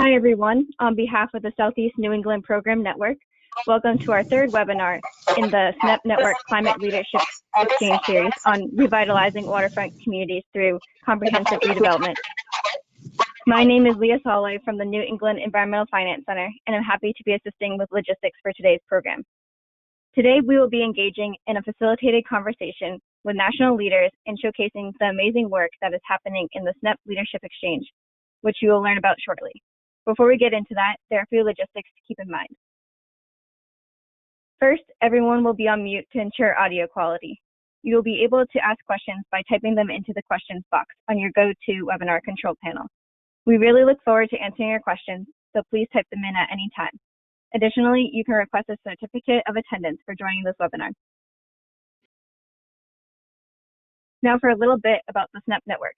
Hi everyone, on behalf of the Southeast New England Program Network, welcome to our third webinar in the SNEP Network Climate Leadership Exchange Series on revitalizing waterfront communities through comprehensive redevelopment. My name is Leah Soloway from the New England Environmental Finance Center, and I'm happy to be assisting with logistics for today's program. Today we will be engaging in a facilitated conversation with national leaders and showcasing the amazing work that is happening in the SNEP Leadership Exchange, which you will learn about shortly. Before we get into that, there are a few logistics to keep in mind. First, everyone will be on mute to ensure audio quality. You will be able to ask questions by typing them into the questions box on your GoToWebinar control panel. We really look forward to answering your questions, so please type them in at any time. Additionally, you can request a certificate of attendance for joining this webinar. Now for a little bit about the SNEP network.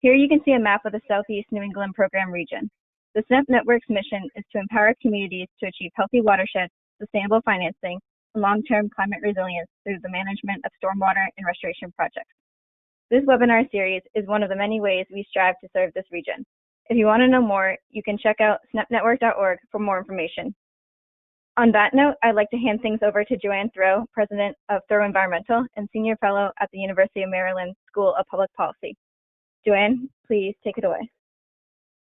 Here you can see a map of the Southeast New England Program region. The SNEP network's mission is to empower communities to achieve healthy watersheds, sustainable financing, and long-term climate resilience through the management of stormwater and restoration projects. This webinar series is one of the many ways we strive to serve this region. If you want to know more, you can check out snepnetwork.org for more information. On that note, I'd like to hand things over to Joanne Throw, President of Throw Environmental and Senior Fellow at the University of Maryland School of Public Policy. Joanne, please take it away.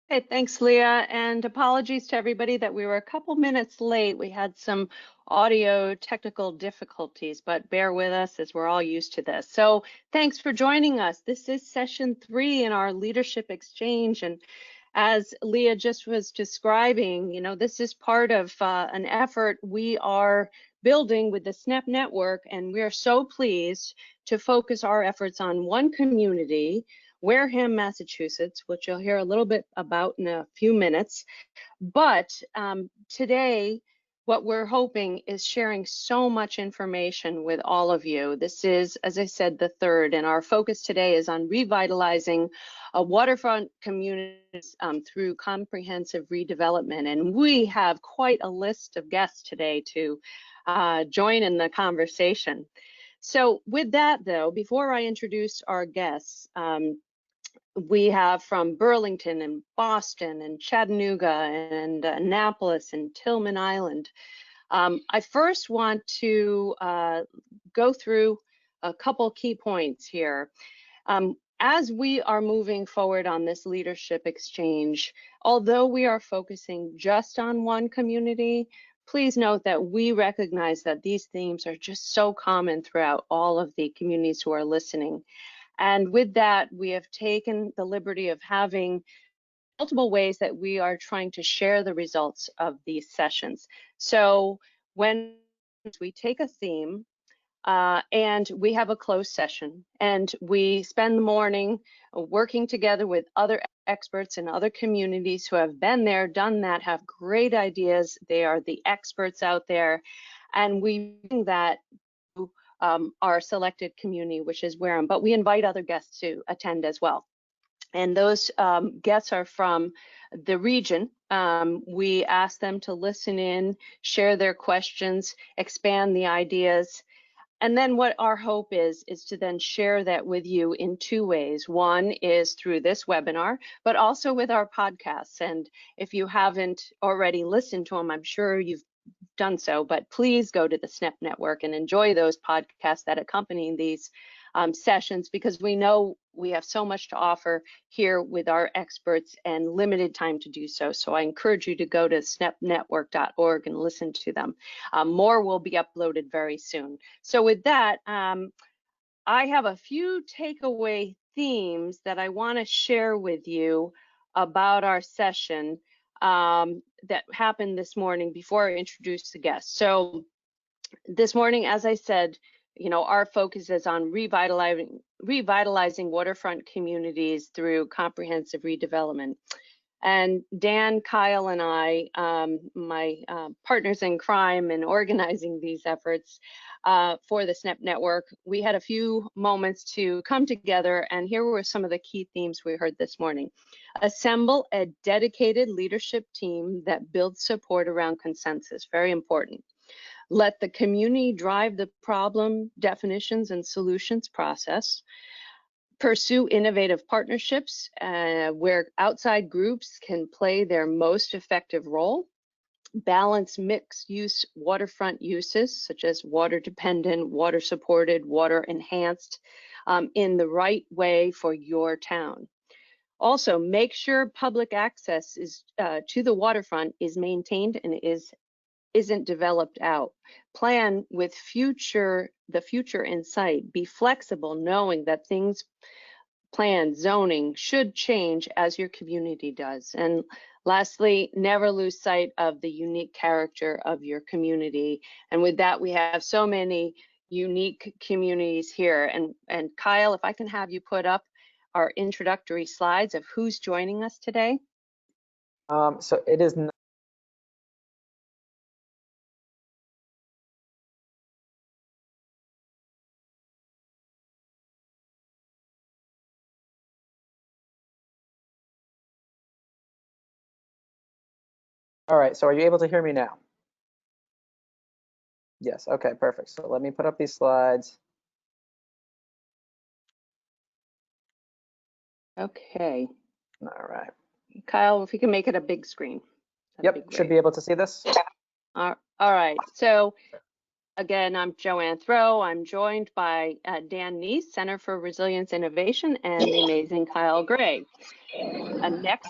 Hey, thanks, Leah, and apologies to everybody that we were a couple minutes late. We had some audio technical difficulties, but bear with us as we're all used to this. So thanks for joining us. This is session 3 in our leadership exchange, and as Leah just was describing, this is part of an effort we are building with the SNEP network, and we are so pleased to focus our efforts on one community, Wareham, Massachusetts, which you'll hear a little bit about in a few minutes. But today, what we're hoping is sharing so much information with all of you. This is, as I said, the third, and our focus today is on revitalizing waterfront communities through comprehensive redevelopment. And we have quite a list of guests today to join in the conversation. So with that, though, before I introduce our guests, we have from Burlington and Boston and Chattanooga and Annapolis and Tillman Island. I first want to go through a couple key points here. As we are moving forward on this leadership exchange, although we are focusing just on one community, please note that we recognize that these themes are just so common throughout all of the communities who are listening. And with that, we have taken the liberty of having multiple ways that we are trying to share the results of these sessions. So when we take a theme and we have a closed session and we spend the morning working together with other experts in other communities who have been there, done that, have great ideas. They are the experts out there. And we bring that to our selected community, which is Wareham, but we invite other guests to attend as well. And those guests are from the region. We ask them to listen in, share their questions, expand the ideas. And then what our hope is to then share that with you in 2 ways. One is through this webinar, but also with our podcasts. And if you haven't already listened to them, I'm sure you've done so, but please go to the SNEP network and enjoy those podcasts that accompany these sessions, because we know we have so much to offer here with our experts and limited time to do so. So I encourage you to go to snepnetwork.org and listen to them. More will be uploaded very soon. So with that, I have a few takeaway themes that I want to share with you about our session that happened this morning before I introduce the guests. So this morning, as I said, our focus is on revitalizing waterfront communities through comprehensive redevelopment. And Dan, Kyle, and I, my partners in crime in organizing these efforts for the SNEP network, we had a few moments to come together, and here were some of the key themes we heard this morning. Assemble a dedicated leadership team that builds support around consensus, very important. Let the community drive the problem definitions and solutions process. Pursue innovative partnerships where outside groups can play their most effective role. Balance mixed-use waterfront uses, such as water-dependent, water-supported, water-enhanced, in the right way for your town. Also, make sure public access to the waterfront is maintained and isn't developed out. Plan with the future in sight. Be flexible, knowing that things planned, zoning should change as your community does. And lastly, never lose sight of the unique character of your community. And with that, we have so many unique communities here. And Kyle, if I can have you put up our introductory slides of who's joining us today. So it is all right, so are you able to hear me now? Yes, okay, perfect. So let me put up these slides. Okay. All right. Kyle, if you can make it a big screen. Yep, should be able to see this. All right, so again, I'm Joanne Throw. I'm joined by Dan Neese, Center for Resilience Innovation, and the amazing Kyle Gray. Next.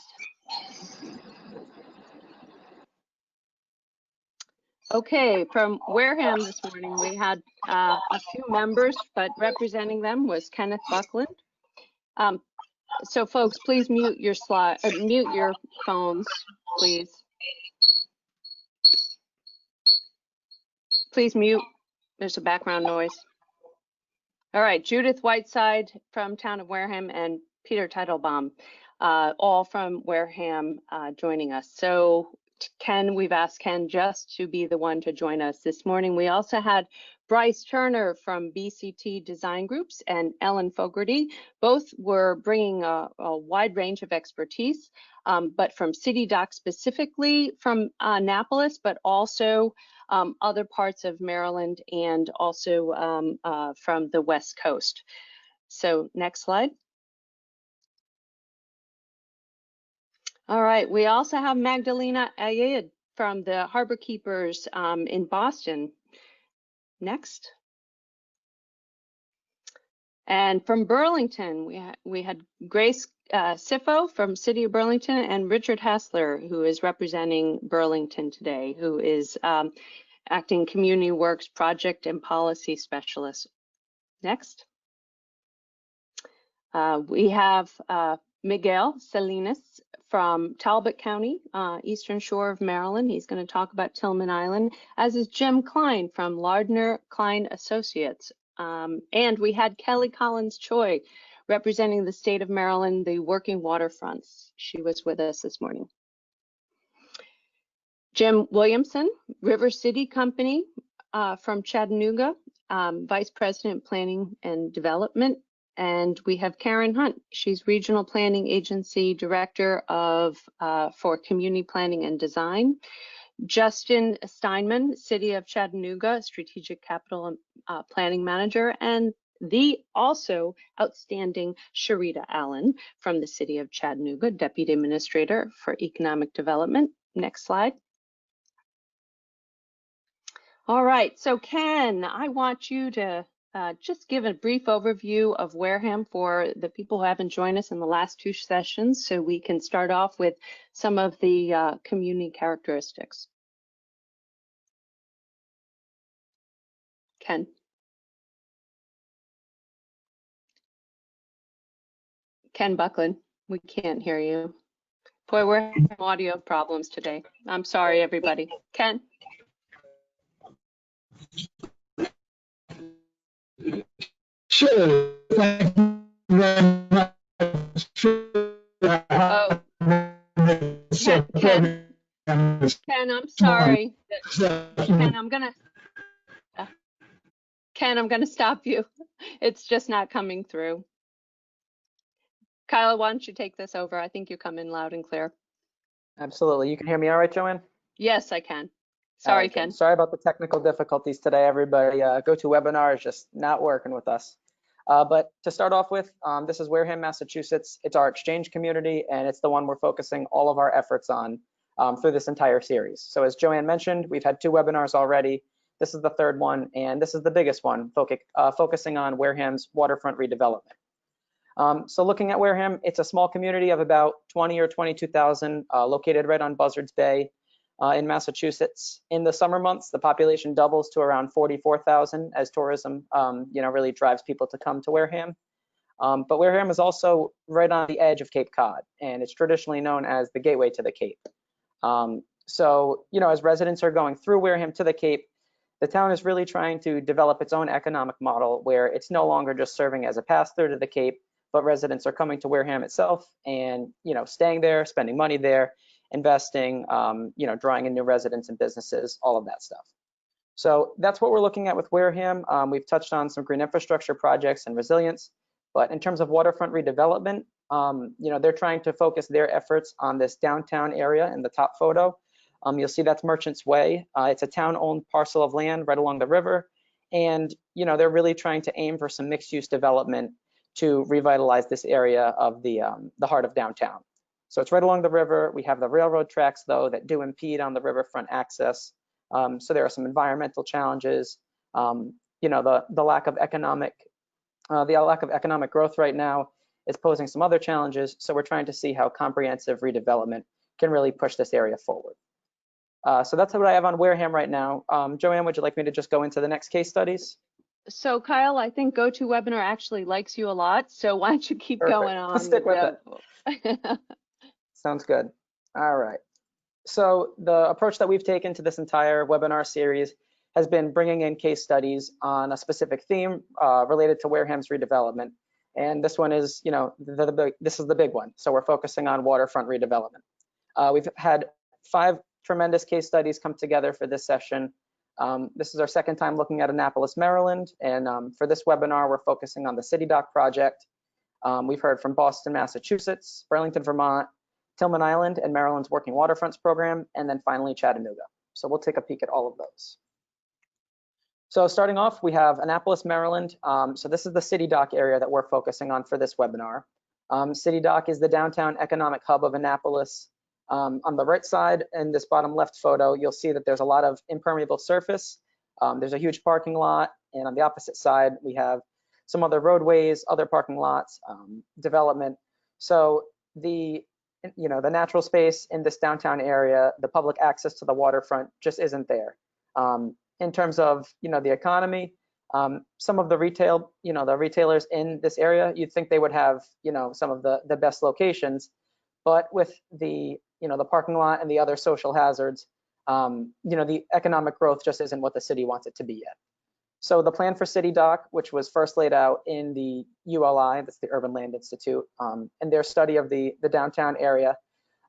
Okay, from Wareham this morning, we had a few members, but representing them was Kenneth Buckland. So folks, please mute your phones, please. Please mute, there's a background noise. All right, Judith Whiteside from Town of Wareham and Peter Teitelbaum, all from Wareham joining us. So we've asked Ken just to be the one to join us this morning. We also had Bryce Turner from BCT Design Groups and Ellen Fogarty. Both were bringing a wide range of expertise, but from City Dock specifically from Annapolis, but also other parts of Maryland and also from the West Coast. So next slide. All right, we also have Magdalena Ayed from the Harbor Keepers in Boston. Next. And from Burlington, we had Grace Sifo from City of Burlington and Richard Hassler, who is representing Burlington today, who is acting Community Works Project and Policy Specialist. Next. We have Miguel Salinas from Talbot County, Eastern Shore of Maryland. He's going to talk about Tillman Island, as is Jim Klein from Lardner Klein Associates. And we had Kelly Collins Choi representing the state of Maryland, the Working Waterfronts. She was with us this morning. Jim Williamson, River City Company from Chattanooga, Vice President Planning and Development. And we have Karen Hunt. She's Regional Planning Agency Director for Community Planning and Design. Justin Steinman, City of Chattanooga, Strategic Capital Planning Manager, and the also outstanding Sharita Allen from the City of Chattanooga, Deputy Administrator for Economic Development. Next slide. All right, so Ken, I want you to just give a brief overview of Wareham for the people who haven't joined us in the last two sessions, so we can start off with some of the community characteristics. Ken. Ken Buckland, we can't hear you. Boy, we're having audio problems today. I'm sorry, everybody. Ken? Sure. Thank you very much. Oh. Ken, I'm sorry. Ken, I'm gonna stop you. It's just not coming through. Kyle, why don't you take this over? I think you come in loud and clear. Absolutely. You can hear me all right, Joanne? Yes, I can. Sorry, Ken. Sorry about the technical difficulties today, everybody. GoToWebinar is just not working with us. But to start off with, this is Wareham, Massachusetts. It's our exchange community, and it's the one we're focusing all of our efforts on through this entire series. So as Joanne mentioned, we've had 2 webinars already. This is the 3rd one, and this is the biggest one, focusing on Wareham's waterfront redevelopment. So looking at Wareham, it's a small community of about 20 or 22,000, located right on Buzzards Bay in Massachusetts. In the summer months, the population doubles to around 44,000 as tourism, really drives people to come to Wareham. But Wareham is also right on the edge of Cape Cod, and it's traditionally known as the gateway to the Cape. So, as residents are going through Wareham to the Cape, the town is really trying to develop its own economic model where it's no longer just serving as a pass-through to the Cape, but residents are coming to Wareham itself and, staying there, spending money there, investing, drawing in new residents and businesses, all of that stuff. So that's what we're looking at with Wareham. We've touched on some green infrastructure projects and resilience, but in terms of waterfront redevelopment, they're trying to focus their efforts on this downtown area in the top photo. You'll see that's Merchants Way. It's a town-owned parcel of land right along the river. And, they're really trying to aim for some mixed-use development to revitalize this area of the heart of downtown. So it's right along the river. We have the railroad tracks, though, that do impede on the riverfront access. So there are some environmental challenges. The lack of economic growth right now is posing some other challenges. So we're trying to see how comprehensive redevelopment can really push this area forward. So that's what I have on Wareham right now. Joanne, would you like me to just go into the next case studies? So Kyle, I think GoToWebinar actually likes you a lot. So why don't you keep going on? Let's stick with it. Sounds good. All right. So the approach that we've taken to this entire webinar series has been bringing in case studies on a specific theme related to Wareham's redevelopment. And this one is, this is the big one. So we're focusing on waterfront redevelopment. We've had 5 tremendous case studies come together for this session. This is our 2nd time looking at Annapolis, Maryland. And for this webinar, we're focusing on the City Dock project. We've heard from Boston, Massachusetts, Burlington, Vermont, Tillman Island, and Maryland's Working Waterfronts program, and then finally Chattanooga. So we'll take a peek at all of those. So starting off, we have Annapolis, Maryland. So this is the City Dock area that we're focusing on for this webinar. City Dock is the downtown economic hub of Annapolis. On the right side in this bottom left photo, you'll see that there's a lot of impermeable surface. There's a huge parking lot, and on the opposite side, we have some other roadways, other parking lots, development. So the natural space in this downtown area, the public access to the waterfront just isn't there. In terms of, the economy, some of the retailers in this area, you'd think they would have, some of the best locations, but with the parking lot and the other social hazards, the economic growth just isn't what the city wants it to be yet. So the plan for City Dock, which was first laid out in the ULI, that's the Urban Land Institute, and their study of the downtown area,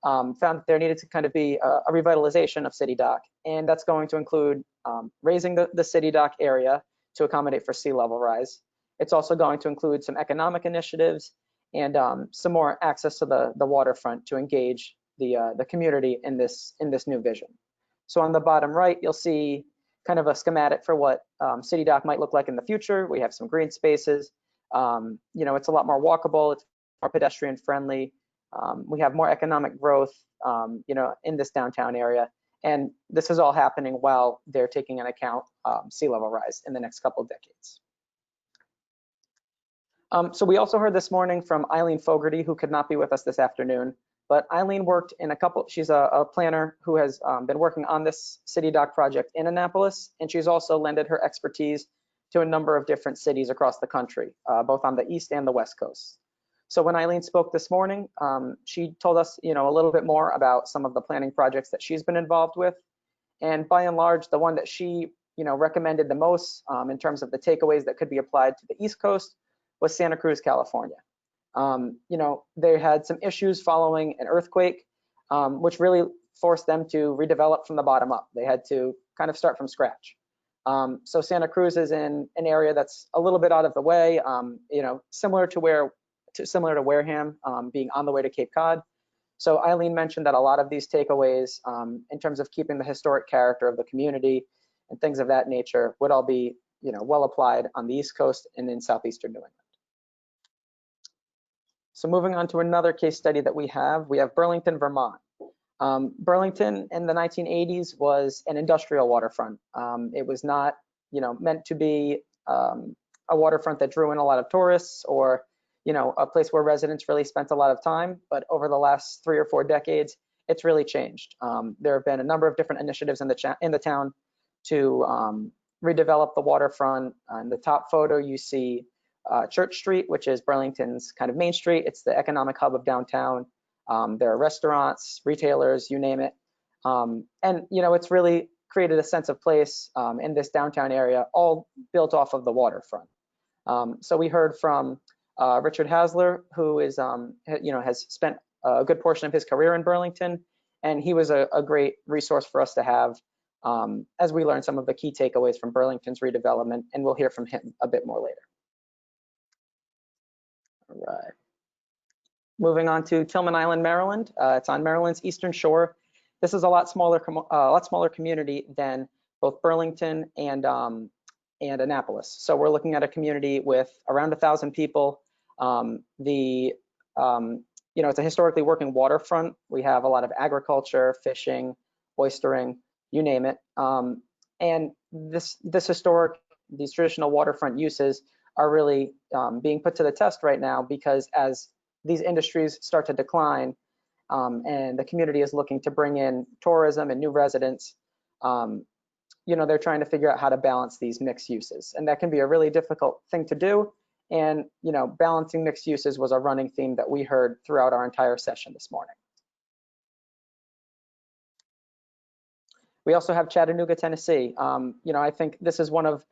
found that there needed to kind of be a revitalization of City Dock, and that's going to include raising the City Dock area to accommodate for sea level rise. It's also going to include some economic initiatives and some more access to the waterfront to engage the community in this new vision. So on the bottom right, you'll see kind of a schematic for what City Dock might look like in the future. We have some green spaces. It's a lot more walkable. It's more pedestrian friendly. We have more economic growth, in this downtown area. And this is all happening while they're taking into account sea level rise in the next couple of decades. So we also heard this morning from Eileen Fogarty, who could not be with us this afternoon. But Eileen worked in she's a planner who has been working on this City Dock project in Annapolis, and she's also lended her expertise to a number of different cities across the country, both on the East and the West Coast. So when Eileen spoke this morning, she told us, a little bit more about some of the planning projects that she's been involved with. And by and large, the one that she, recommended the most in terms of the takeaways that could be applied to the East Coast was Santa Cruz, California. They had some issues following an earthquake, which really forced them to redevelop from the bottom up. They had to kind of start from scratch. So Santa Cruz is in an area that's a little bit out of the way, similar to Wareham, being on the way to Cape Cod. So Eileen mentioned that a lot of these takeaways, in terms of keeping the historic character of the community and things of that nature, would all be, well applied on the East Coast and in southeastern New England. So moving on to another case study that we have Burlington, Vermont. Burlington in the 1980s was an industrial waterfront. It was not, meant to be a waterfront that drew in a lot of tourists or, a place where residents really spent a lot of time. But over the last 3 or 4 decades, it's really changed. There have been a number of different initiatives in the town to redevelop the waterfront. On the top photo, you see Church Street, which is Burlington's kind of main street. It's the economic hub of downtown. There are restaurants, retailers, you name it. And, it's really created a sense of place in this downtown area, all built off of the waterfront. So we heard from Richard Hasler, who is, has spent a good portion of his career in Burlington, and he was a great resource for us to have as we learn some of the key takeaways from Burlington's redevelopment, and we'll hear from him a bit more later. All right. Moving on to Tillman Island, Maryland. It's on Maryland's eastern shore. This is a lot smaller community than both Burlington and Annapolis. So we're looking at a community with around 1,000 people. It's a historically working waterfront. We have a lot of agriculture, fishing, oystering, you name it. And these traditional waterfront uses are really being put to the test right now, because as these industries start to decline and the community is looking to bring in tourism and new residents, they're trying to figure out how to balance these mixed uses. And that can be a really difficult thing to do. And, balancing mixed uses was a running theme that we heard throughout our entire session this morning. We also have Chattanooga, Tennessee. I think this is one of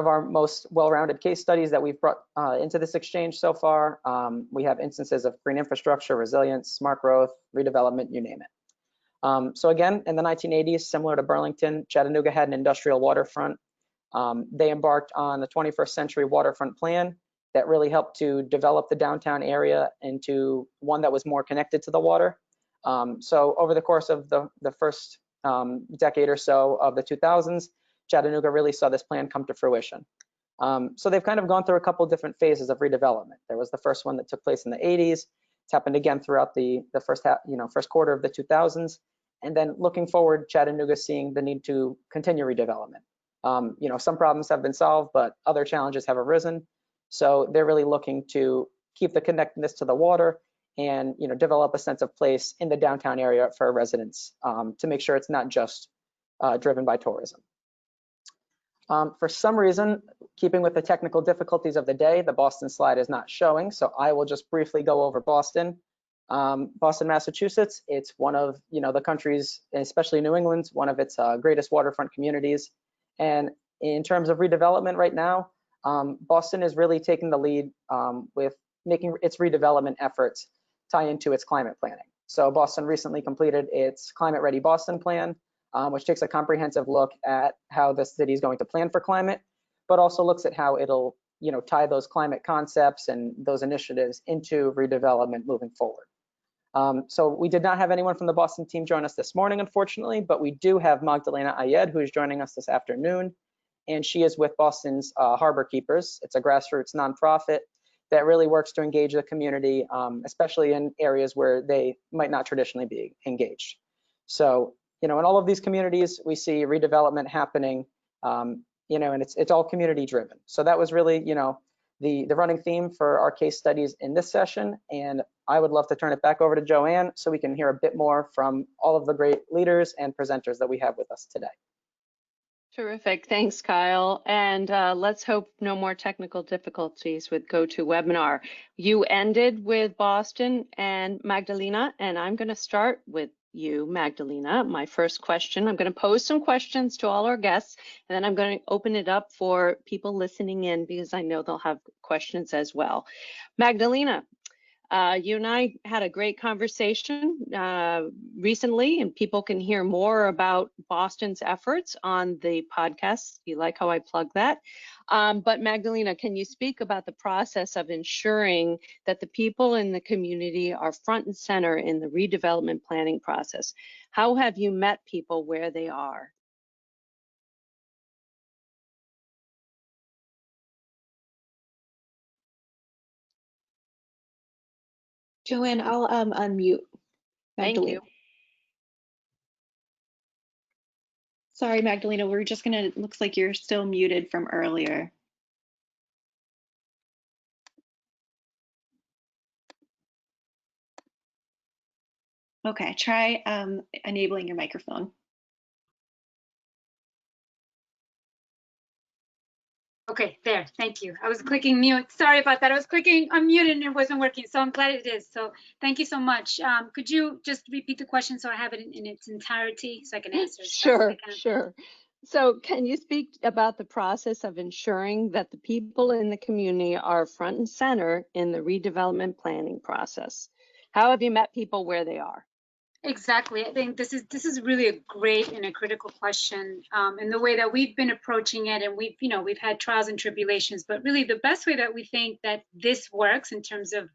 our most well-rounded case studies that we've brought into this exchange so far. We have instances of green infrastructure, resilience, smart growth, redevelopment, you name it. So again, in the 1980s, similar to Burlington, Chattanooga had an industrial waterfront. They embarked on the 21st century waterfront plan that really helped to develop the downtown area into one that was more connected to the water. So over the course of the first decade or so of the 2000s, Chattanooga really saw this plan come to fruition. So they've kind of gone through a couple different phases of redevelopment. There was the first one that took place in the 80s. It's happened again throughout the first quarter of the 2000s. And then looking forward, Chattanooga seeing the need to continue redevelopment. Some problems have been solved, but other challenges have arisen. So they're really looking to keep the connectedness to the water and develop a sense of place in the downtown area for residents to make sure it's not just driven by tourism. For some reason, keeping with the technical difficulties of the day, the Boston slide is not showing, so I will just briefly go over Boston. Boston, Massachusetts, it's one of the country's, especially New England's, one of its greatest waterfront communities. And in terms of redevelopment right now, Boston is really taking the lead with making its redevelopment efforts tie into its climate planning. So Boston recently completed its Climate Ready Boston plan, which takes a comprehensive look at how the city is going to plan for climate, but also looks at how it'll tie those climate concepts and those initiatives into redevelopment moving forward. So we did not have anyone from the Boston team join us this morning, unfortunately, but we do have Magdalena Ayed, who is joining us this afternoon. And she is with Boston's Harbor Keepers. It's a grassroots nonprofit that really works to engage the community, especially in areas where they might not traditionally be engaged. So, in all of these communities, we see redevelopment happening, and it's all community driven. So that was really, the running theme for our case studies in this session. And I would love to turn it back over to Joanne so we can hear a bit more from all of the great leaders and presenters that we have with us today. Terrific. Thanks, Kyle. And let's hope no more technical difficulties with GoToWebinar. You ended with Boston and Magdalena, and I'm going to start with you, Magdalena. My first question, I'm going to pose some questions to all our guests, and then I'm going to open it up for people listening in because I know they'll have questions as well. Magdalena, you and I had a great conversation recently, and people can hear more about Boston's efforts on the podcast. You like how I plug that? But Magdalena, can you speak about the process of ensuring that the people in the community are front and center in the redevelopment planning process? How have you met people where they are? Joanne, I'll unmute Thank Magdalena. you. Sorry, Magdalena, we're just gonna, looks like you're still muted from earlier. Okay, try enabling your microphone. Okay, there, thank you. I was clicking mute. Sorry about that. I was clicking unmute and it wasn't working, so I'm glad it is. So thank you so much. Could you just repeat the question so I have it in its entirety so I can answer as fast as I can? Sure. So can you speak about the process of ensuring that the people in the community are front and center in the redevelopment planning process? How have you met people where they are? Exactly. I think this is really a great and a critical question. And the way that we've been approaching it, and we've had trials and tribulations, but really the best way that we think that this works in terms of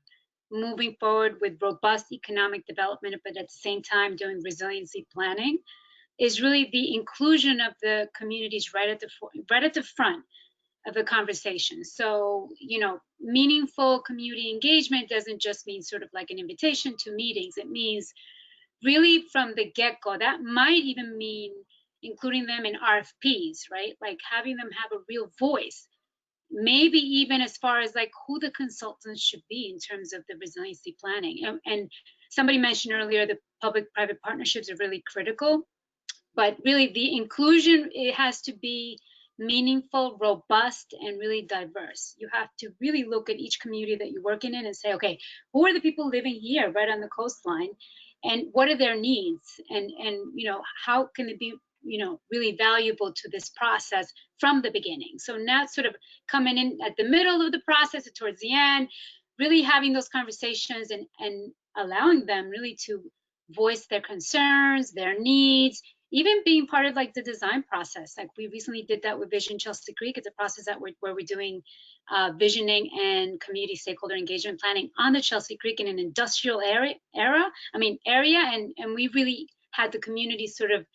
moving forward with robust economic development, but at the same time doing resiliency planning, is really the inclusion of the communities right at the front of the conversation. So, meaningful community engagement doesn't just mean sort of like an invitation to meetings. It means really from the get-go. That might even mean including them in RFPs, right? Like having them have a real voice, maybe even as far as like who the consultants should be in terms of the resiliency planning. And somebody mentioned earlier the public-private partnerships are really critical, but really the inclusion, it has to be meaningful, robust, and really diverse. You have to really look at each community that you're working in and say, okay, who are the people living here right on the coastline, and what are their needs, and how can it be really valuable to this process from the beginning. So not sort of coming in at the middle of the process or towards the end, really having those conversations and allowing them really to voice their concerns, their needs, even being part of like the design process. Like we recently did that with Vision Chelsea Creek. It's a process that where we're doing visioning and community stakeholder engagement planning on the Chelsea Creek in an industrial area. And we really had the community sort of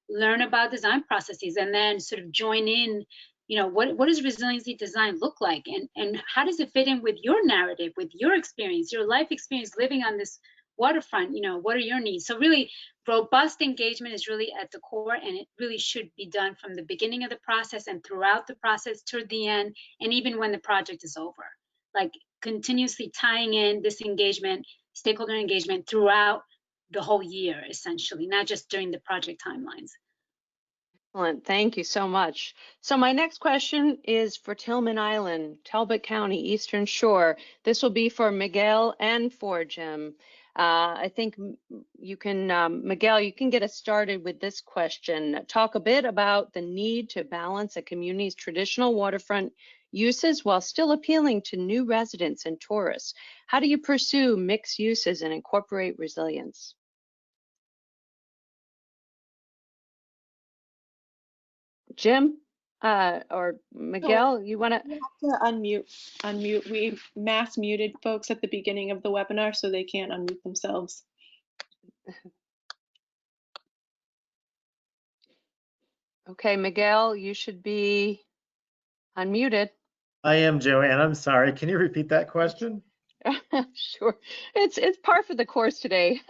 learn about design processes and then sort of join in. What does resiliency design look like, and how does it fit in with your narrative, with your experience, your life experience living on this waterfront? What are your needs? So really robust engagement is really at the core, and it really should be done from the beginning of the process and throughout the process toward the end, and even when the project is over, like continuously tying in this engagement, stakeholder engagement throughout the whole year, essentially, not just during the project timelines. Excellent. Thank you so much. So my next question is for Tillman Island, Talbot County, Eastern Shore. This will be for Miguel and for Jim. I think you can, Miguel, you can get us started with this question. Talk a bit about the need to balance a community's traditional waterfront uses while still appealing to new residents and tourists. How do you pursue mixed uses and incorporate resilience? Jim or Miguel, you want to? You have to unmute. We mass muted folks at the beginning of the webinar so they can't unmute themselves. Okay, Miguel, you should be unmuted. I am, Joanne. I'm sorry. Can you repeat that question? Sure. It's par for the course today.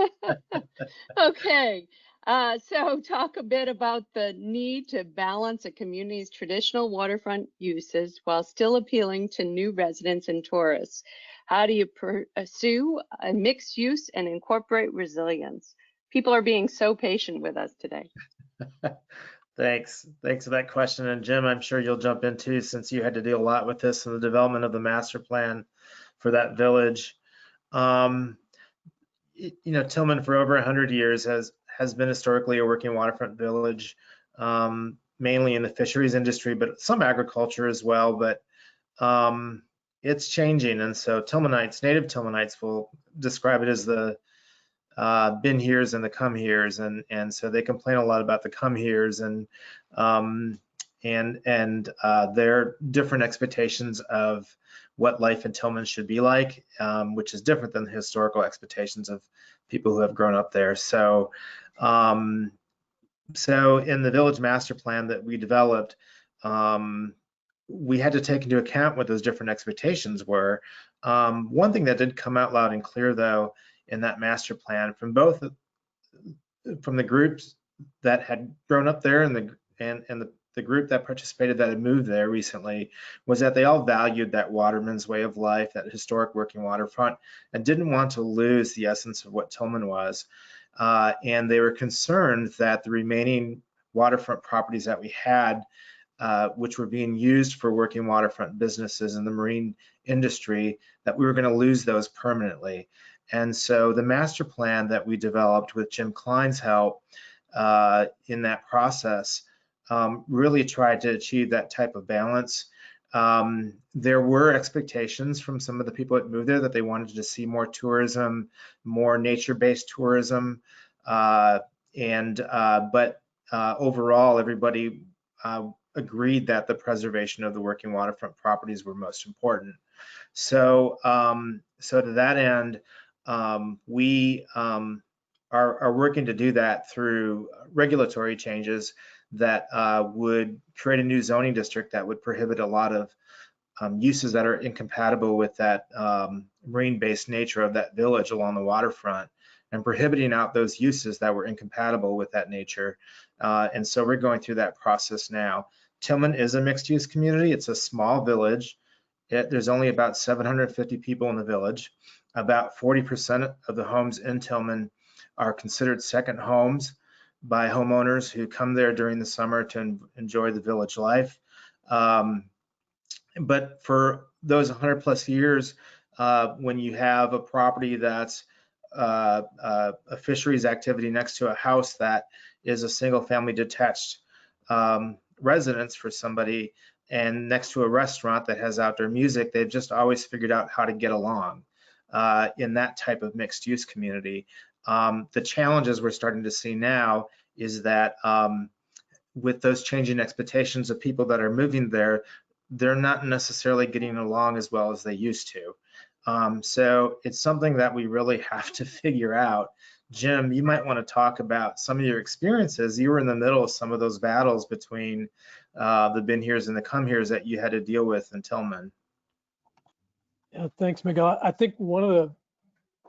Okay. So talk a bit about the need to balance a community's traditional waterfront uses while still appealing to new residents and tourists. How do you pursue a mixed use and incorporate resilience? People are being so patient with us today. Thanks for that question. And Jim, I'm sure you'll jump in too, since you had to deal a lot with this in the development of the master plan for that village. Tillman for over 100 years has been historically a working waterfront village, mainly in the fisheries industry, but some agriculture as well. But it's changing, and so native Tillmanites will describe it as the been here's and the come here's, and so they complain a lot about the come here's and their different expectations of what life in Tillman should be like, which is different than the historical expectations of people who have grown up there. So in the village master plan that we developed, we had to take into account what those different expectations were. One thing that did come out loud and clear, though, in that master plan from the groups that had grown up there and the group that participated that had moved there recently, was that they all valued that waterman's way of life, that historic working waterfront, and didn't want to lose the essence of what Tillman was. And they were concerned that the remaining waterfront properties that we had, which were being used for working waterfront businesses in the marine industry, that we were going to lose those permanently. And so the master plan that we developed with Jim Klein's help in that process really tried to achieve that type of balance. There were expectations from some of the people that moved there that they wanted to see more tourism, more nature-based tourism, but overall, everybody agreed that the preservation of the working waterfront properties were most important. So, so to that end, we are working to do that through regulatory changes that would create a new zoning district that would prohibit a lot of uses that are incompatible with that marine-based nature of that village along the waterfront, and prohibiting out those uses that were incompatible with that nature. And so we're going through that process now. Tillman is a mixed-use community. It's a small village. There's only about 750 people in the village. About 40% of the homes in Tillman are considered second homes by homeowners who come there during the summer to enjoy the village life. But for those 100 plus years, when you have a property that's a fisheries activity next to a house that is a single family detached residence for somebody, and next to a restaurant that has outdoor music, they've just always figured out how to get along in that type of mixed use community. The challenges we're starting to see now is that with those changing expectations of people that are moving there, they're not necessarily getting along as well as they used to. So it's something that we really have to figure out. Jim, you might want to talk about some of your experiences. You were in the middle of some of those battles between the been here's and the come here's that you had to deal with in Tillman. Yeah, thanks, Miguel. I think one of the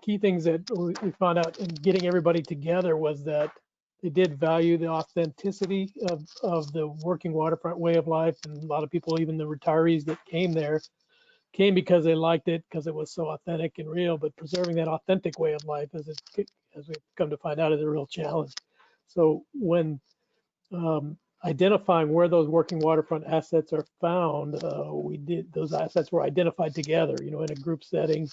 key things that we found out in getting everybody together was that they did value the authenticity of the working waterfront way of life. And a lot of people, even the retirees that came there, came because they liked it, because it was so authentic and real. But preserving that authentic way of life, as we've come to find out, is a real challenge. So when identifying where those working waterfront assets are found, those assets were identified together, in a group setting.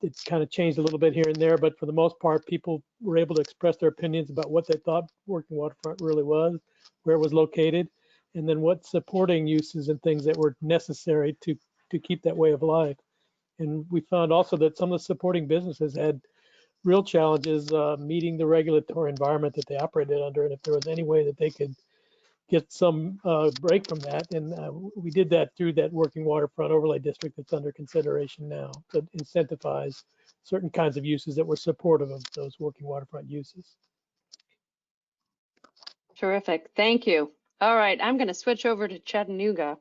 It's kind of changed a little bit here and there, but for the most part, people were able to express their opinions about what they thought working waterfront really was, where it was located, and then what supporting uses and things that were necessary to keep that way of life. And we found also that some of the supporting businesses had real challenges meeting the regulatory environment that they operated under, and if there was any way that they could get some break from that. And we did that through that working waterfront overlay district that's under consideration now to incentivize certain kinds of uses that were supportive of those working waterfront uses. Terrific, thank you. All right, I'm going to switch over to Chattanooga.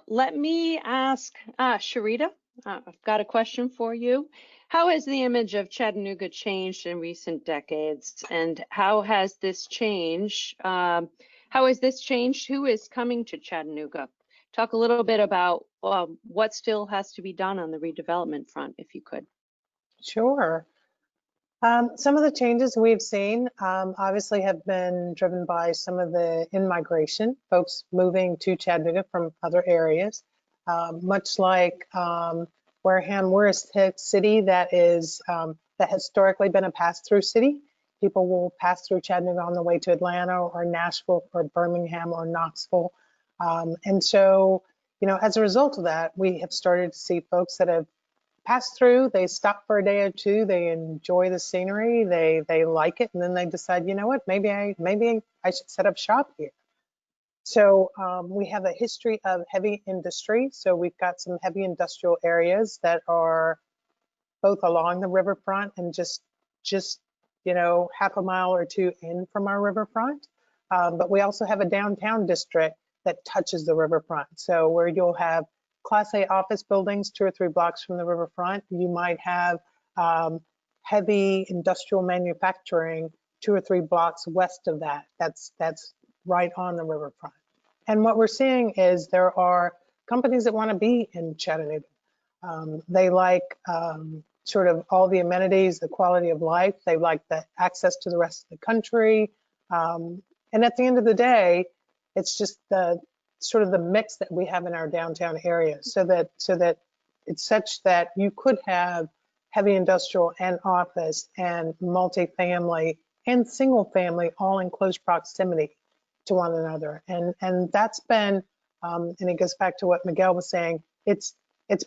Let me ask Sharita, I've got a question for you. How has the image of Chattanooga changed in recent decades, and how has this changed? Who is coming to Chattanooga? Talk a little bit about what still has to be done on the redevelopment front, if you could. Sure. Some of the changes we've seen obviously have been driven by some of the in-migration, folks moving to Chattanooga from other areas. Much like Wareham, we're a city that is that historically been a pass-through city. People will pass through Chattanooga on the way to Atlanta or Nashville or Birmingham or Knoxville. And so, as a result of that, we have started to see folks that have passed through, they stop for a day or two, they enjoy the scenery, they like it, and then they decide, you know what, maybe I should set up shop here. So we have a history of heavy industry. So we've got some heavy industrial areas that are both along the riverfront and just half a mile or two in from our riverfront. But we also have a downtown district that touches the riverfront. So where you'll have Class A office buildings 2 or 3 blocks from the riverfront, you might have heavy industrial manufacturing 2 or 3 blocks west of that. That's right on the riverfront. And what we're seeing is there are companies that want to be in Chattanooga. They like sort of all the amenities, the quality of life. They like the access to the rest of the country. And at the end of the day, it's just the sort of the mix that we have in our downtown area, so that it's such that you could have heavy industrial and office and multifamily and single family all in close proximity to one another. And that's been, and it goes back to what Miguel was saying, it's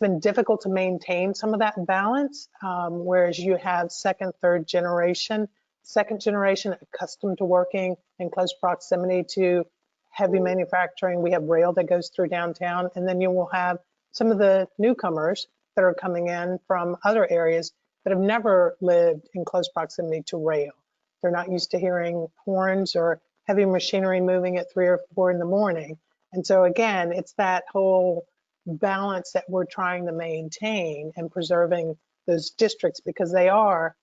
been difficult to maintain some of that balance, whereas you have second generation accustomed to working in close proximity to heavy manufacturing. We have rail that goes through downtown, and then you will have some of the newcomers that are coming in from other areas that have never lived in close proximity to rail. They're not used to hearing horns or heavy machinery moving at 3 or 4 in the morning. And so again, it's that whole balance that we're trying to maintain and preserving those districts, because they are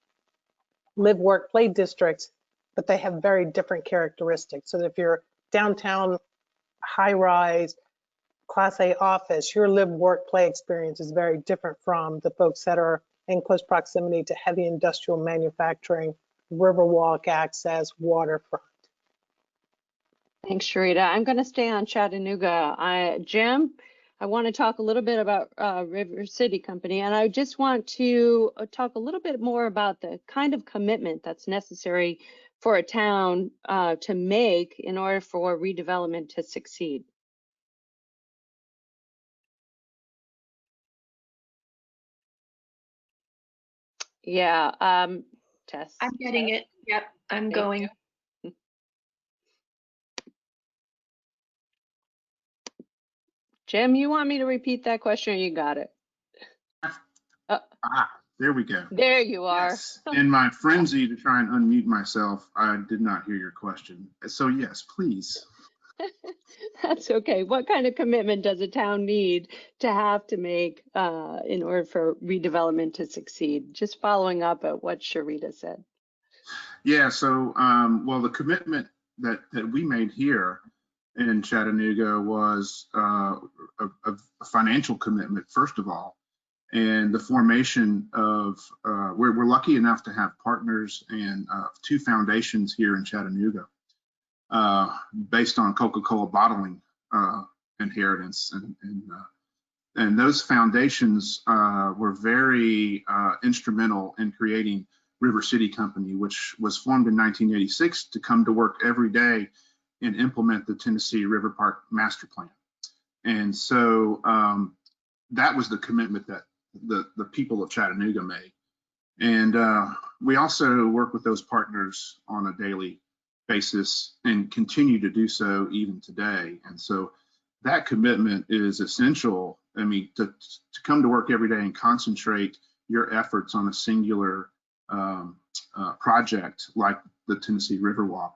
live, work, play districts, but they have very different characteristics. So if you're downtown high rise, Class A office, your live, work, play experience is very different from the folks that are in close proximity to heavy industrial manufacturing, Riverwalk access, waterfront. Thanks, Sharita. I'm going to stay on Chattanooga. Jim, I want to talk a little bit about River City Company, and I just want to talk a little bit more about the kind of commitment that's necessary for a town to make in order for redevelopment to succeed. Yeah, Tess. I'm getting it. Yep, I'm going. Jim, you want me to repeat that question or you got it? There we go. There you are. Yes. In my frenzy to try and unmute myself, I did not hear your question. So yes, please. That's okay. What kind of commitment does a town need to have to make in order for redevelopment to succeed? Just following up at what Sharita said. Yeah, so well, the commitment that we made here in Chattanooga was a financial commitment, first of all, and the formation of, we're lucky enough to have partners and 2 foundations here in Chattanooga based on Coca-Cola bottling inheritance. And those foundations were very instrumental in creating River City Company, which was formed in 1986 to come to work every day and implement the Tennessee River Park Master Plan. And so that was the commitment that the people of Chattanooga made. And we also work with those partners on a daily basis and continue to do so even today. And so that commitment is essential. I mean, to come to work every day and concentrate your efforts on a singular project like the Tennessee Riverwalk,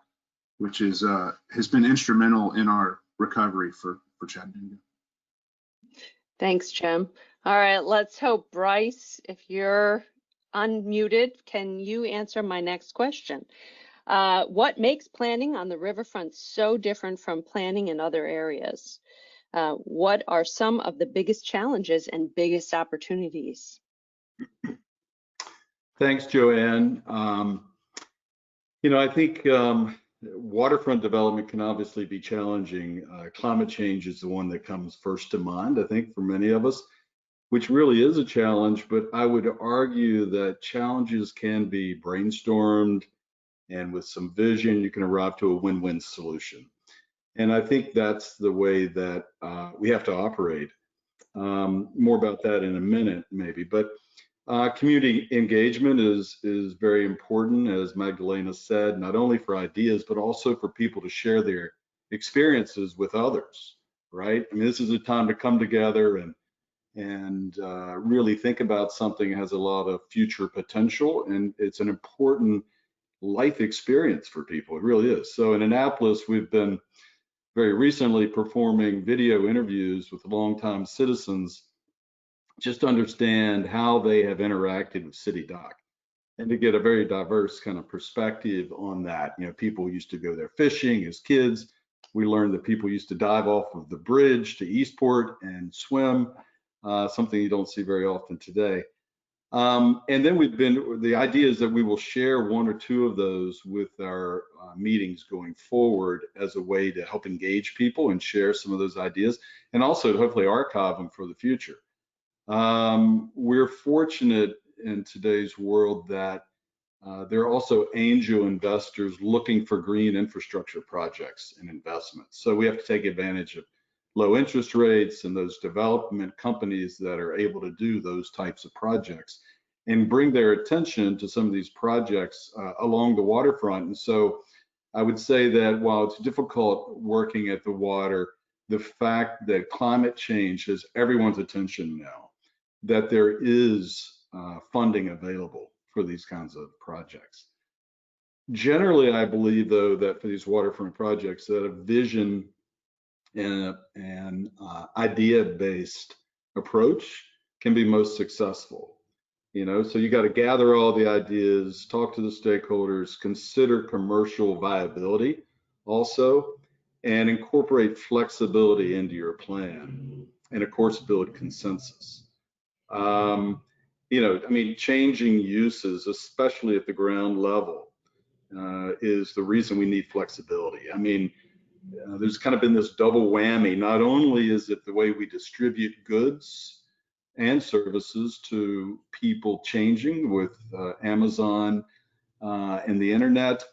which is has been instrumental in our recovery for Chattanooga. Thanks, Jim. All right, let's hope, Bryce, if you're unmuted, can you answer my next question? What makes planning on the riverfront so different from planning in other areas? What are some of the biggest challenges and biggest opportunities? Thanks, Joanne. You know, I think waterfront development can obviously be challenging. Climate change is the one that comes first to mind, I think, for many of us, which really is a challenge, but I would argue that challenges can be brainstormed, and with some vision, you can arrive to a win-win solution. And I think that's the way that we have to operate. More about that in a minute, maybe, but community engagement is very important, as Magdalena said, not only for ideas, but also for people to share their experiences with others, right? I mean, this is a time to come together and really think about something that has a lot of future potential, and it's an important life experience for people. It really is. So in Annapolis, we've been very recently performing video interviews with longtime citizens just to understand how they have interacted with City Dock and to get a very diverse kind of perspective on that. You know, people used to go there fishing as kids. We learned that people used to dive off of the bridge to Eastport and swim, something you don't see very often today. And then the idea is that we will share one or two of those with our meetings going forward as a way to help engage people and share some of those ideas, and also to hopefully archive them for the future. We're fortunate in today's world that there are also angel investors looking for green infrastructure projects and investments. So we have to take advantage of low interest rates and those development companies that are able to do those types of projects and bring their attention to some of these projects along the waterfront. And so I would say that while it's difficult working at the water, the fact that climate change has everyone's attention now, that there is funding available for these kinds of projects. Generally, I believe, though, that for these waterfront projects, that a vision and an idea-based approach can be most successful. You know, so you got to gather all the ideas, talk to the stakeholders, consider commercial viability also, and incorporate flexibility into your plan, and of course, build consensus. You know, I mean, changing uses, especially at the ground level, is the reason we need flexibility. I mean, there's kind of been this double whammy. Not only is it the way we distribute goods and services to people changing with Amazon and the internet,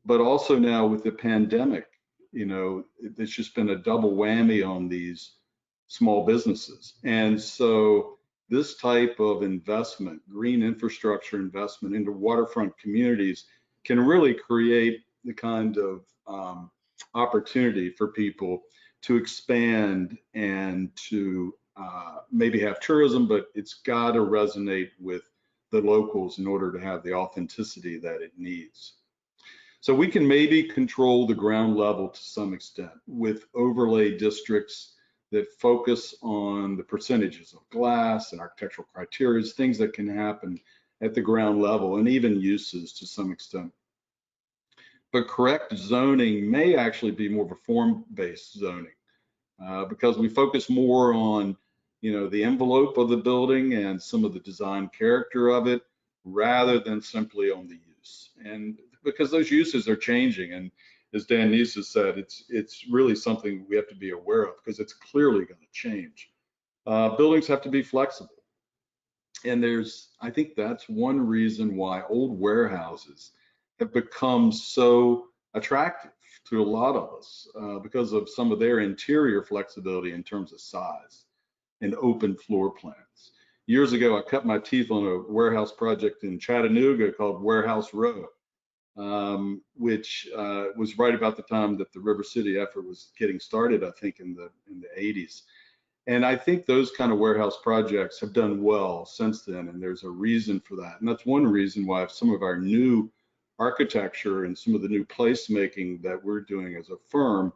but also now with the pandemic, you know, it's just been a double whammy on these small businesses. And so this type of investment, green infrastructure investment into waterfront communities, can really create the kind of opportunity for people to expand and to maybe have tourism, but it's got to resonate with the locals in order to have the authenticity that it needs. So we can maybe control the ground level to some extent with overlay districts that focus on the percentages of glass and architectural criteria, things that can happen at the ground level, and even uses to some extent. But correct zoning may actually be more of a form-based zoning because we focus more on, you know, the envelope of the building and some of the design character of it, rather than simply on the use. And because those uses are changing, and as Dan Neese has said, it's really something we have to be aware of because it's clearly going to change. Buildings have to be flexible. And I think that's one reason why old warehouses have become so attractive to a lot of us because of some of their interior flexibility in terms of size and open floor plans. Years ago, I cut my teeth on a warehouse project in Chattanooga called Warehouse Row, which was right about the time that the River City effort was getting started, I think in the 80s. And I think those kind of warehouse projects have done well since then, and there's a reason for that. And that's one reason why some of our new architecture and some of the new placemaking that we're doing as a firm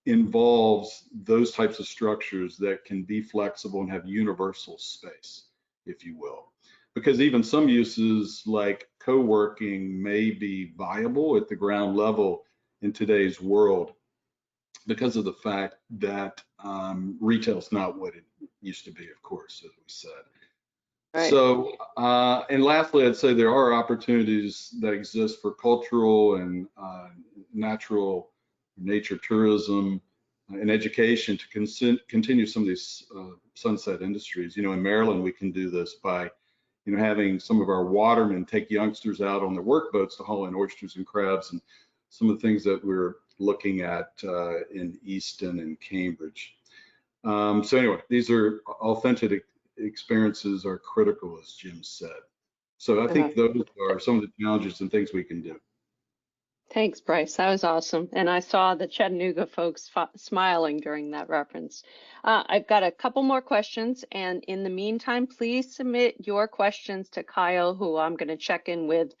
involves those types of structures that can be flexible and have universal space, if you will. Because even some uses like co-working may be viable at the ground level in today's world because of the fact that retail's not what it used to be, of course, as we said. Right. So, and lastly, I'd say there are opportunities that exist for cultural and nature tourism and education to continue some of these sunset industries. You know, in Maryland, we can do this by, you know, having some of our watermen take youngsters out on their work boats to haul in oysters and crabs, and some of the things that we're looking at in Easton and Cambridge. So anyway, these are authentic experiences are critical, as Jim said. So I think those are some of the challenges and things we can do. Thanks, Bryce. That was awesome. And I saw the Chattanooga folks smiling during that reference. I've got a couple more questions. And in the meantime, please submit your questions to Kyle, who I'm going to check in with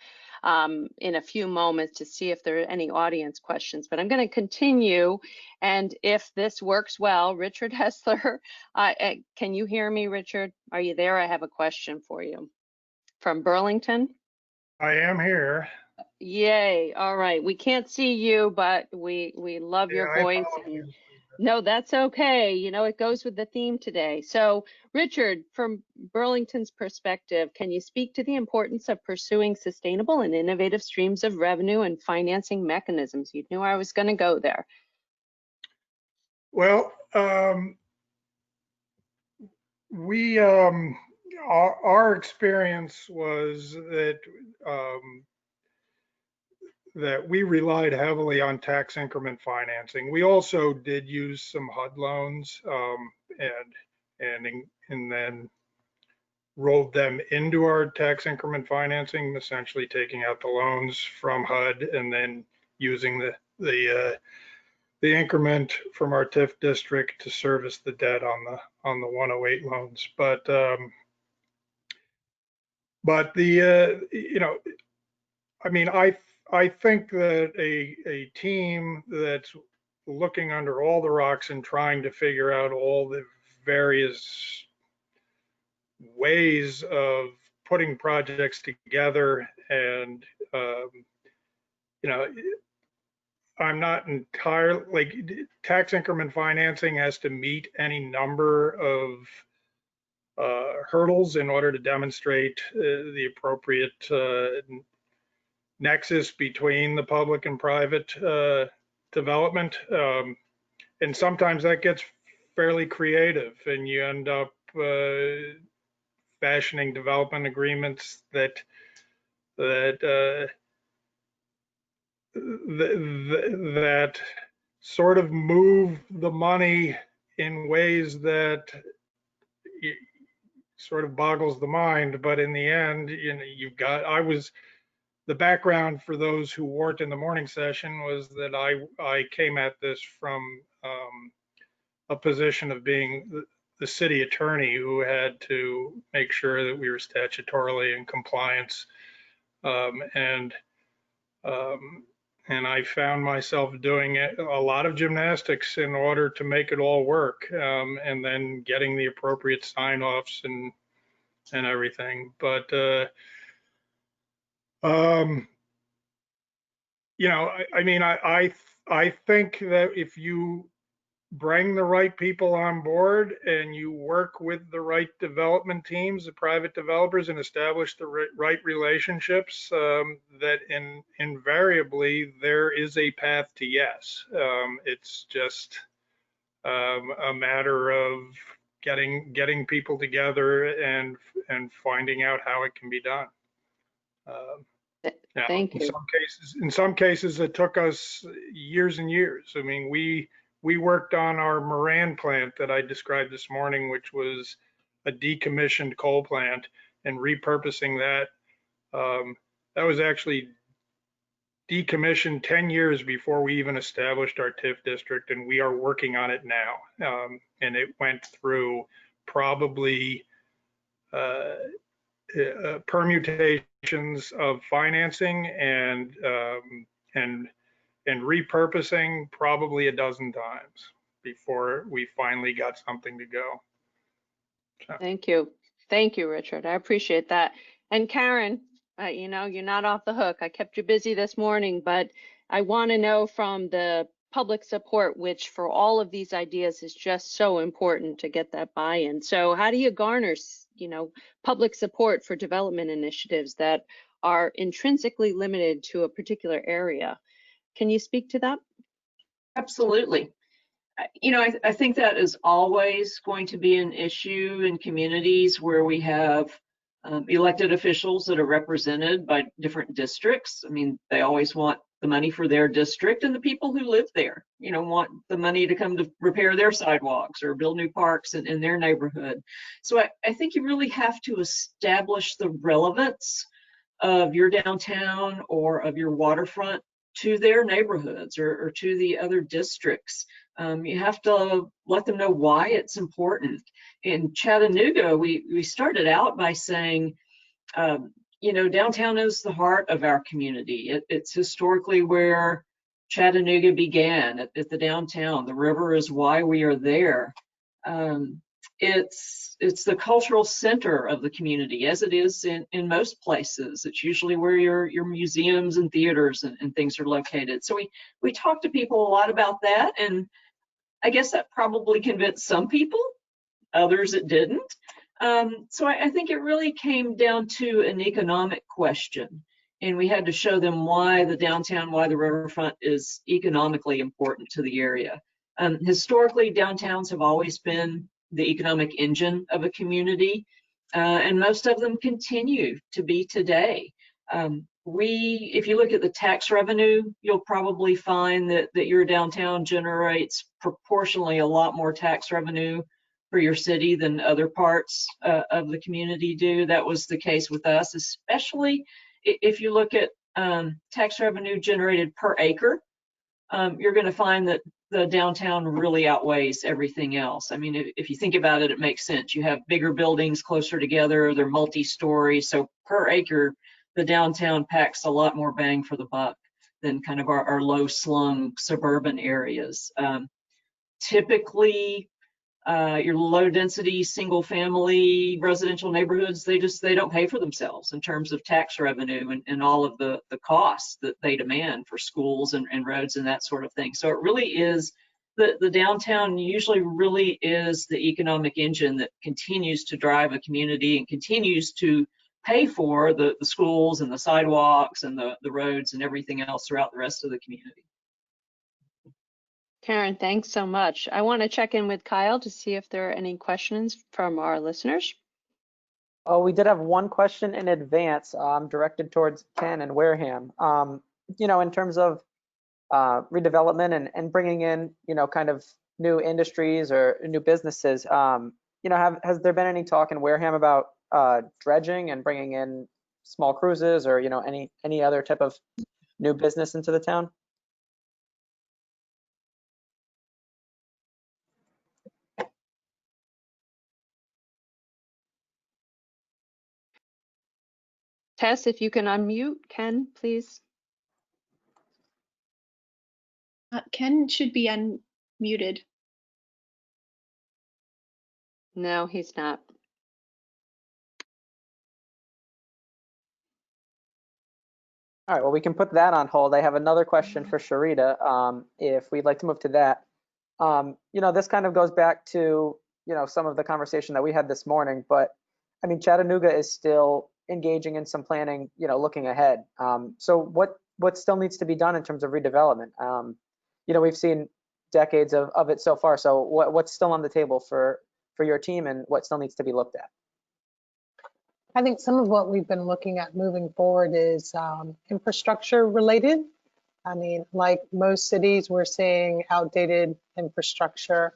in a few moments to see if there are any audience questions. But I'm going to continue. And if this works well, Richard Hessler, can you hear me, Richard? Are you there? I have a question for you from Burlington. I am here. Yay. All right. We can't see you, but we love your voice. And no, that's okay. You know, it goes with the theme today. So, Richard, from Burlington's perspective, can you speak to the importance of pursuing sustainable and innovative streams of revenue and financing mechanisms? You knew I was going to go there. Well, our experience was that that we relied heavily on tax increment financing. We also did use some HUD loans and then rolled them into our tax increment financing, essentially taking out the loans from HUD and then using the increment from our TIF district to service the debt on the 108 loans. But you know, I mean, I think that a team that's looking under all the rocks and trying to figure out all the various ways of putting projects together and you know, I'm not entirely, like, tax increment financing has to meet any number of hurdles in order to demonstrate the appropriate nexus between the public and private development. And sometimes that gets fairly creative and you end up fashioning development agreements that sort of move the money in ways that sort of boggles the mind. But in the end, you know, the background for those who weren't in the morning session was that I came at this from a position of being the city attorney who had to make sure that we were statutorily in compliance. And I found myself doing a lot of gymnastics in order to make it all work, and then getting the appropriate sign-offs and everything. But you know, I mean, I think that if you bring the right people on board and you work with the right development teams, the private developers, and establish the right relationships, that invariably there is a path to yes. It's just a matter of getting people together and finding out how it can be done. Now, Thank you. In some cases, it took us years and years. I mean, we worked on our Moran plant that I described this morning, which was a decommissioned coal plant, and repurposing that. That was actually decommissioned 10 years before we even established our TIF district, and we are working on it now. And it went through probably permutations of financing and repurposing probably a dozen times before we finally got something to go. So. Thank you. Thank you, Richard. I appreciate that. And Karen, you know, you're not off the hook. I kept you busy this morning, but I want to know from the public support, which for all of these ideas is just so important to get that buy-in. So how do you garner, you know, public support for development initiatives that are intrinsically limited to a particular area? Can you speak to that? Absolutely. You know, I think that is always going to be an issue in communities where we have elected officials that are represented by different districts. I mean, they always want the money for their district, and the people who live there, you know, want the money to come to repair their sidewalks or build new parks in their neighborhood. So I think you really have to establish the relevance of your downtown or of your waterfront to their neighborhoods or to the other districts. You have to let them know why it's important. In Chattanooga, we started out by saying, you know, downtown is the heart of our community. It's historically where Chattanooga began, at the downtown. The river is why we are there. It's the cultural center of the community, as it is in most places. It's usually where your museums and theaters and things are located. So we talk to people a lot about that, and I guess that probably convinced some people, others it didn't. So I think it really came down to an economic question, and we had to show them why the downtown, why the riverfront is economically important to the area. Historically, downtowns have always been the economic engine of a community, and most of them continue to be today. If you look at the tax revenue, you'll probably find that your downtown generates proportionally a lot more tax revenue for your city than other parts of the community do. That was the case with us, especially if you look at tax revenue generated per acre. You're going to find that the downtown really outweighs everything else. I mean, if you think about it, it makes sense. You have bigger buildings closer together, they're multi-story, so per acre, the downtown packs a lot more bang for the buck than kind of our low-slung suburban areas. Typically, your low-density, single-family residential neighborhoods, they don't pay for themselves in terms of tax revenue and all of the costs that they demand for schools and roads and that sort of thing. So it really is, the downtown usually really is the economic engine that continues to drive a community and continues to pay for the schools and the sidewalks and the roads and everything else throughout the rest of the community. Karen, thanks so much. I want to check in with Kyle to see if there are any questions from our listeners. Oh, we did have one question in advance directed towards Ken and Wareham. You know, in terms of redevelopment and bringing in, you know, kind of new industries or new businesses, you know, has there been any talk in Wareham about dredging and bringing in small cruises or, you know, any other type of new business into the town? Tess, if you can unmute, Ken, please. Ken should be unmuted. No, he's not. All right, well, we can put that on hold. I have another question for Sharita, if we'd like to move to that. You know, this kind of goes back to, you know, some of the conversation that we had this morning, but I mean, Chattanooga is still engaging in some planning, you know, looking ahead. So what still needs to be done in terms of redevelopment? You know, we've seen decades of it so far. So what's still on the table for your team and what still needs to be looked at? I think some of what we've been looking at moving forward is infrastructure related. I mean, like most cities, we're seeing outdated infrastructure.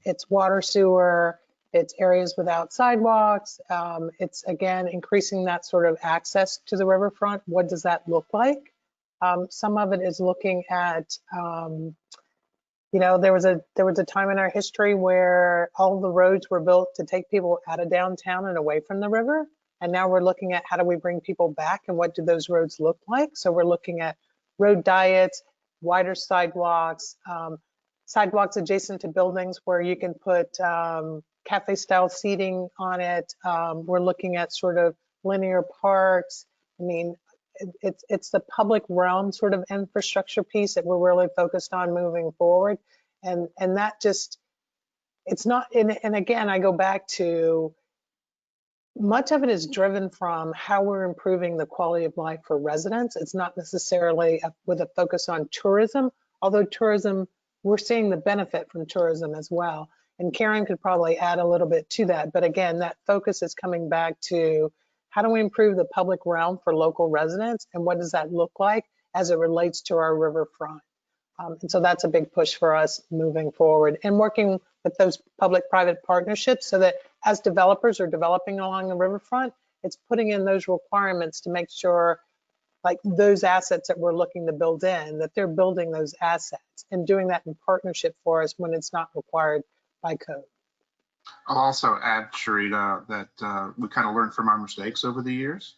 It's water, sewer, it's areas without sidewalks. It's, again, increasing that sort of access to the riverfront. What does that look like? Some of it is looking at, you know, there was a time in our history where all the roads were built to take people out of downtown and away from the river. And now we're looking at how do we bring people back and what do those roads look like? So we're looking at road diets, wider sidewalks, sidewalks adjacent to buildings where you can put cafe style seating on it. We're looking at sort of linear parks. I mean, it's the public realm sort of infrastructure piece that we're really focused on moving forward. And that just, it's not, and again, I go back to, much of it is driven from how we're improving the quality of life for residents. It's not necessarily with a focus on tourism, although tourism, we're seeing the benefit from tourism as well. And Karen could probably add a little bit to that. But again, that focus is coming back to how do we improve the public realm for local residents and what does that look like as it relates to our riverfront? And so that's a big push for us moving forward and working with those public-private partnerships so that as developers are developing along the riverfront, it's putting in those requirements to make sure like those assets that we're looking to build in, that they're building those assets and doing that in partnership for us when it's not required by code. I'll also add, Sharita, that we kind of learned from our mistakes over the years.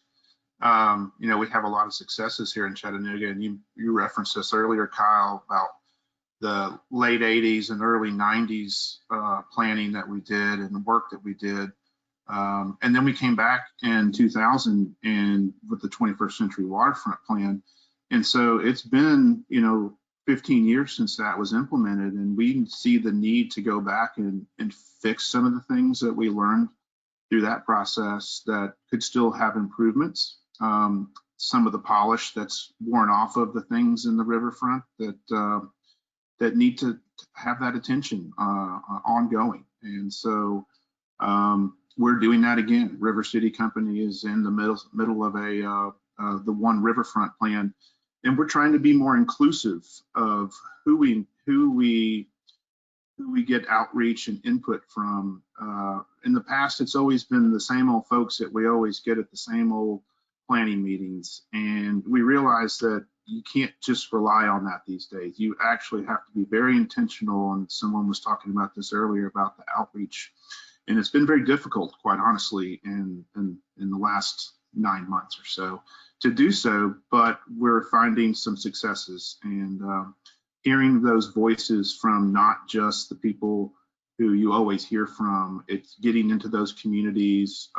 You know, we have a lot of successes here in Chattanooga, and you referenced this earlier, Kyle, about the late 80s and early 90s planning that we did and the work that we did. And then we came back in 2000 and with the 21st Century Waterfront Plan. And so it's been, you know, 15 years since that was implemented, and we see the need to go back and fix some of the things that we learned through that process that could still have improvements. Some of the polish that's worn off of the things in the riverfront that need to have that attention ongoing. And so we're doing that again. River City Company is in the middle of the One Riverfront plan, and we're trying to be more inclusive of who we get outreach and input from. In the past, it's always been the same old folks that we always get at the same old planning meetings, and we realize that you can't just rely on that these days. You actually have to be very intentional, and someone was talking about this earlier about the outreach, and it's been very difficult, quite honestly, in the last 9 months or so to do so, but we're finding some successes, and hearing those voices from not just the people who you always hear from. It's getting into those communities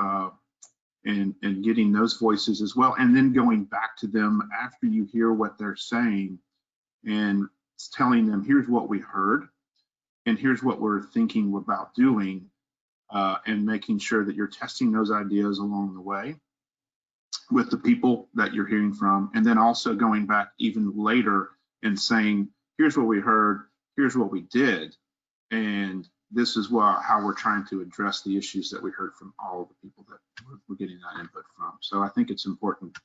and getting those voices as well, and then going back to them after you hear what they're saying and telling them, here's what we heard and here's what we're thinking about doing, and making sure that you're testing those ideas along the way with the people that you're hearing from, and then also going back even later and saying, here's what we heard, here's what we did, and this is how we're trying to address the issues that we heard from all of the people that we're getting that input from. So I think it's important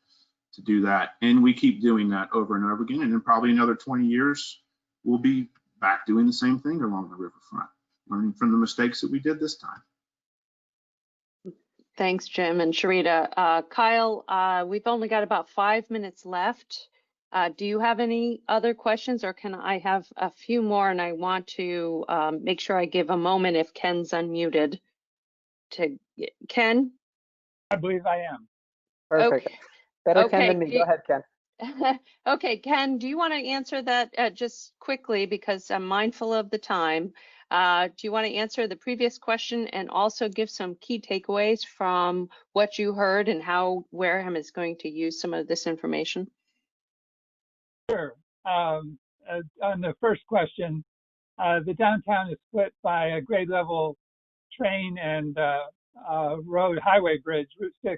to do that, and we keep doing that over and over again, and in probably another 20 years, we'll be back doing the same thing along the riverfront, learning from the mistakes that we did this time. Thanks, Jim and Sharita. Kyle, we've only got about 5 minutes left. Do you have any other questions, or can I have a few more? And I want to make sure I give a moment if Ken's unmuted. Ken? I believe I am. Perfect. Okay. Better Ken than me. Go ahead, Ken. Okay, Ken, do you want to answer that just quickly, because I'm mindful of the time? Do you want to answer the previous question and also give some key takeaways from what you heard and how Wareham is going to use some of this information? Sure. On the first question, the downtown is split by a grade level train and road highway bridge, Route 6,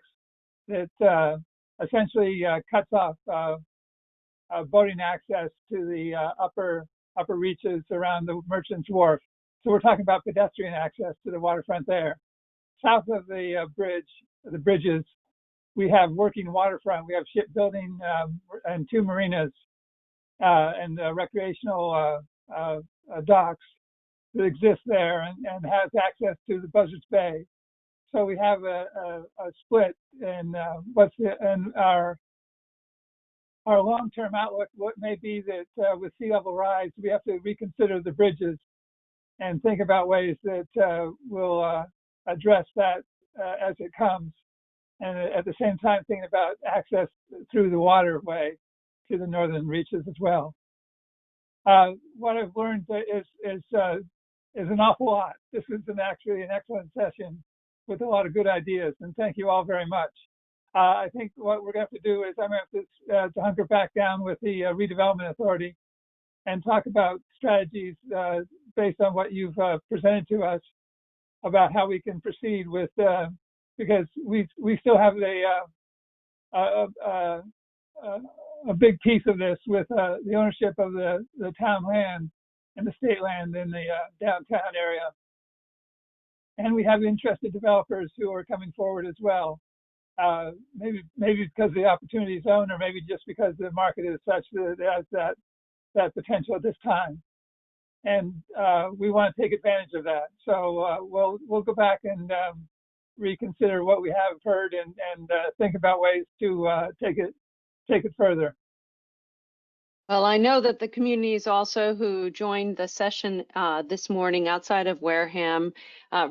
that essentially cuts off boating access to the upper reaches around the Merchants Wharf. So we're talking about pedestrian access to the waterfront there. South of the bridges, we have working waterfront. We have shipbuilding and 2 marinas and recreational docks that exist there and has access to the Buzzards Bay. So we have a split in our long-term outlook. What may be that with sea level rise, we have to reconsider the bridges and think about ways that will address that as it comes. And at the same time, thinking about access through the waterway to the northern reaches as well. What I've learned is an awful lot. This has been actually an excellent session with a lot of good ideas, and thank you all very much. I think what we're going to have to do is I'm going to have to hunker back down with the redevelopment authority and talk about strategies based on what you've presented to us about how we can proceed with, because we still have a big piece of this with the ownership of the town land and the state land in the downtown area. And we have interested developers who are coming forward as well. Maybe because of the opportunity zone, or maybe just because the market is such that it has that potential at this time. And we want to take advantage of that. So we'll go back and reconsider what we have heard and think about ways to take take it further. Well, I know that the communities also who joined the session this morning outside of Wareham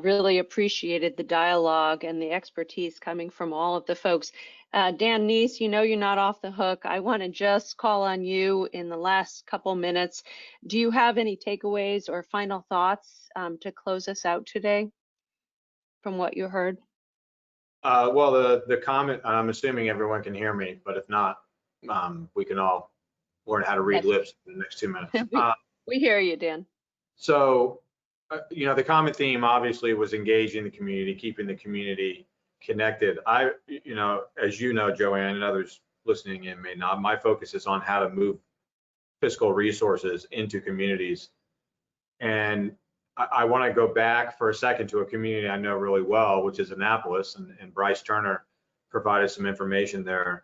really appreciated the dialogue and the expertise coming from all of the folks. Dan Neese, you know you're not off the hook. I want to just call on you in the last couple minutes. Do you have any takeaways or final thoughts to close us out today from what you heard? Well, the comment, I'm assuming everyone can hear me, but if not, we can all learn how to read lips in the next 2 minutes. We hear you, Dan. So, you know, the common theme obviously was engaging the community, keeping the community connected. You know, as you know, Joanne, and others listening in may not, my focus is on how to move fiscal resources into communities. And I want to go back for a second to a community I know really well, which is Annapolis, and Bryce Turner provided some information there.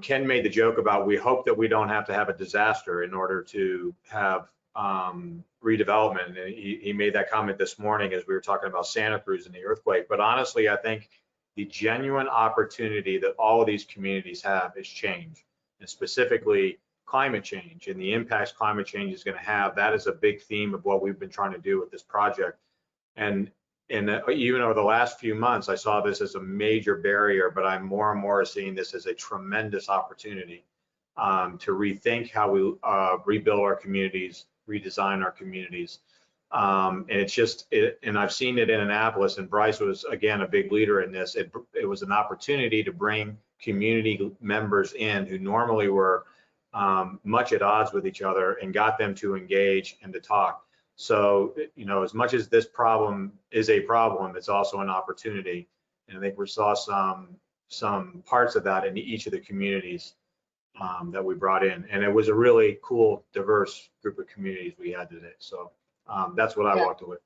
Ken made the joke about we hope that we don't have to have a disaster in order to have redevelopment. And he made that comment this morning as we were talking about Santa Cruz and the earthquake. But honestly, I think the genuine opportunity that all of these communities have is change, and specifically climate change and the impacts climate change is going to have. That is a big theme of what we've been trying to do with this project. And even over the last few months, I saw this as a major barrier, but I'm more and more seeing this as a tremendous opportunity to rethink how we rebuild our communities, redesign our communities. And it's just, and I've seen it in Annapolis, and Bryce was, again, a big leader in this. It was an opportunity to bring community members in who normally were much at odds with each other and got them to engage and to talk. So, you know, as much as this problem is a problem, it's also an opportunity. And I think we saw some parts of that in each of the communities that we brought in. And it was a really cool, diverse group of communities we had today. So that's what I walked away.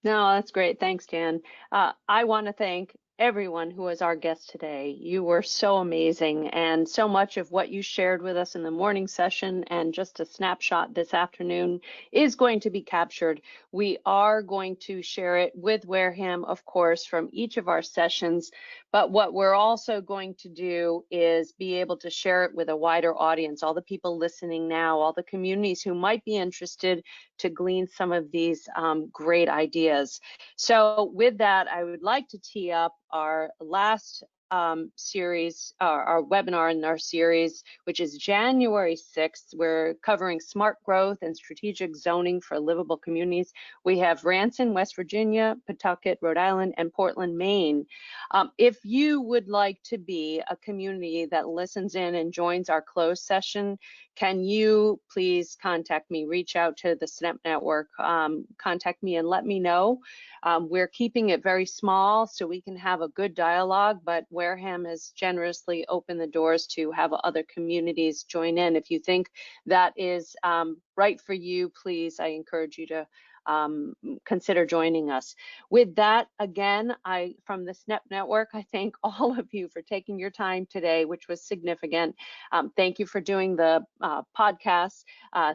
No, that's great. Thanks, Dan. I want to thank everyone who was our guest today. You were so amazing, and so much of what you shared with us in the morning session and just a snapshot this afternoon is going to be captured. We are going to share it with Wareham, of course, from each of our sessions, but what we're also going to do is be able to share it with a wider audience, all the people listening now, all the communities who might be interested to glean some of these great ideas. So with that, I would like to tee up our last series, our webinar in our series, which is January 6th. We're covering smart growth and strategic zoning for livable communities. We have Ranson, West Virginia, Pawtucket, Rhode Island, and Portland, Maine. If you would like to be a community that listens in and joins our closed session, can you please contact me, reach out to the SNEP network, contact me and let me know. We're keeping it very small so we can have a good dialogue, but Wareham has generously opened the doors to have other communities join in. If you think that is right for you, please, I encourage you to consider joining us. With that, again, from the SNEP network, I thank all of you for taking your time today, which was significant. Thank you for doing the podcast.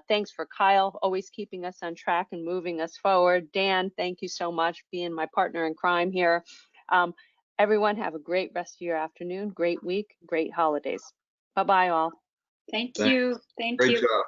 Thanks for Kyle, always keeping us on track and moving us forward. Dan, thank you so much, being my partner in crime here. Everyone have a great rest of your afternoon, great week, great holidays. Bye-bye all. Thank you. Thank you. Great job.